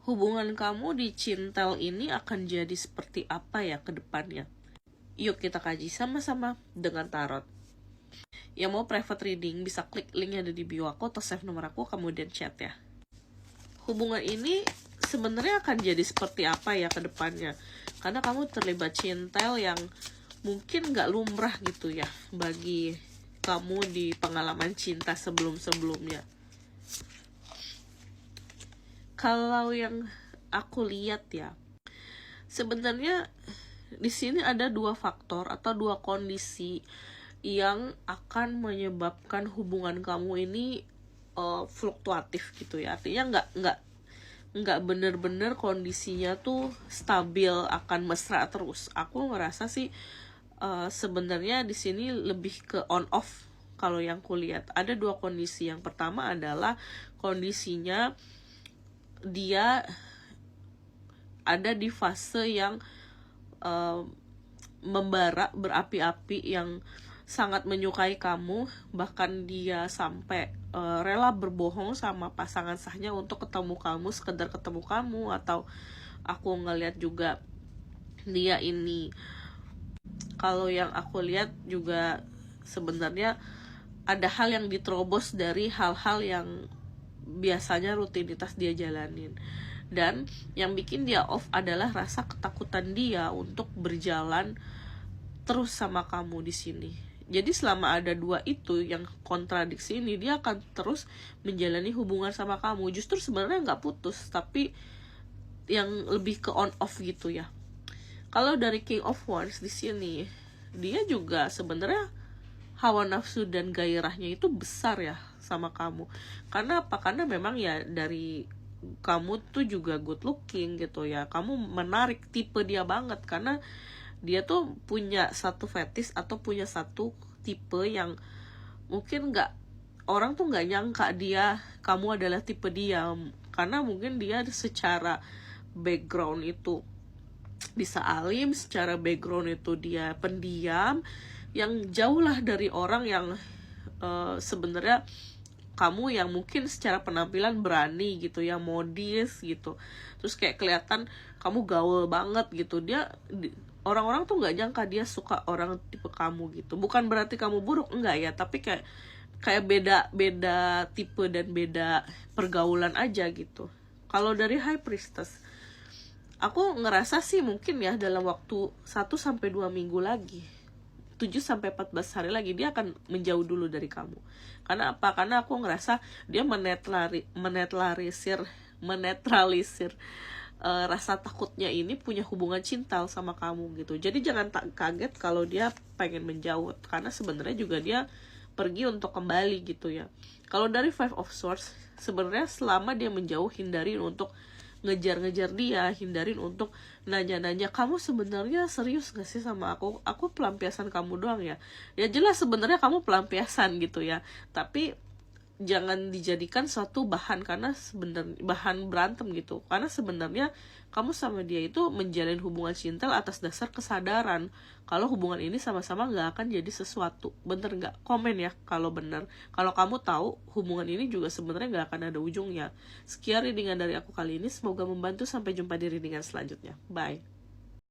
hubungan kamu di Cintel ini akan jadi seperti apa ya ke depannya? Yuk kita kaji sama-sama dengan tarot. Yang mau private reading bisa klik link yang ada di bio aku atau save nomor aku kemudian chat ya. Hubungan ini sebenarnya akan jadi seperti apa ya ke depannya? Karena kamu terlibat Cintel yang mungkin gak lumrah gitu ya bagi kamu di pengalaman cinta sebelum-sebelumnya. Kalau yang aku lihat ya, sebenarnya di sini ada dua faktor atau dua kondisi yang akan menyebabkan hubungan kamu ini fluktuatif gitu ya. Artinya nggak bener-bener kondisinya tuh stabil akan mesra terus. Aku ngerasa sih sebenarnya di sini lebih ke on off. Kalau yang kulihat ada dua kondisi. Yang pertama adalah kondisinya dia ada di fase yang membara, berapi-api, yang sangat menyukai kamu, bahkan dia sampai rela berbohong sama pasangan sahnya untuk ketemu kamu, sekedar ketemu kamu. Atau aku ngeliat juga dia ini, kalau yang aku lihat juga sebenarnya ada hal yang diterobos dari hal-hal yang biasanya rutinitas dia jalanin. Dan yang bikin dia off adalah rasa ketakutan dia untuk berjalan terus sama kamu di sini. Jadi selama ada dua itu yang kontradiksi ini, dia akan terus menjalani hubungan sama kamu. Justru sebenarnya nggak putus, tapi yang lebih ke on off gitu ya. Kalau dari King of Wands di sini, dia juga sebenarnya hawa nafsu dan gairahnya itu besar ya sama kamu. Karena apa? Karena memang ya dari kamu tuh juga good looking gitu ya. Kamu menarik tipe dia banget karena dia tuh punya satu fetish atau punya satu tipe yang mungkin orang tuh nggak nyangka kamu adalah tipe dia, karena mungkin dia secara background itu bisa alim, secara background itu dia pendiam, yang jauh lah dari orang yang sebenarnya kamu yang mungkin secara penampilan berani gitu ya, modis gitu, terus kayak kelihatan kamu gaul banget gitu. Orang-orang tuh nggak nyangka dia suka orang tipe kamu gitu. Bukan berarti kamu buruk, enggak ya, tapi kayak beda tipe dan beda pergaulan aja gitu. Kalau dari High Priestess, aku ngerasa sih mungkin ya dalam waktu 1-2 minggu lagi, 7-14 hari lagi, dia akan menjauh dulu dari kamu. Karena apa? Karena aku ngerasa dia menetralisir rasa takutnya ini punya hubungan cinta sama kamu gitu. Jadi jangan kaget kalau dia pengen menjauh, karena sebenarnya juga dia pergi untuk kembali gitu ya. Kalau dari Five of Swords, sebenarnya selama dia menjauh, hindarin untuk ngejar-ngejar dia, hindarin untuk nanya-nanya, kamu sebenarnya serius gak sih sama aku pelampiasan kamu doang ya. Ya jelas sebenarnya kamu pelampiasan gitu ya, tapi jangan dijadikan suatu bahan, karena sebenarnya bahan berantem gitu. Karena sebenarnya kamu sama dia itu menjalin hubungan cinta atas dasar kesadaran kalau hubungan ini sama-sama gak akan jadi sesuatu. Bener gak? Komen ya kalau bener. Kalau kamu tahu hubungan ini juga sebenarnya gak akan ada ujungnya. Sekian readingan dari aku kali ini, semoga membantu. Sampai jumpa di readingan selanjutnya. Bye.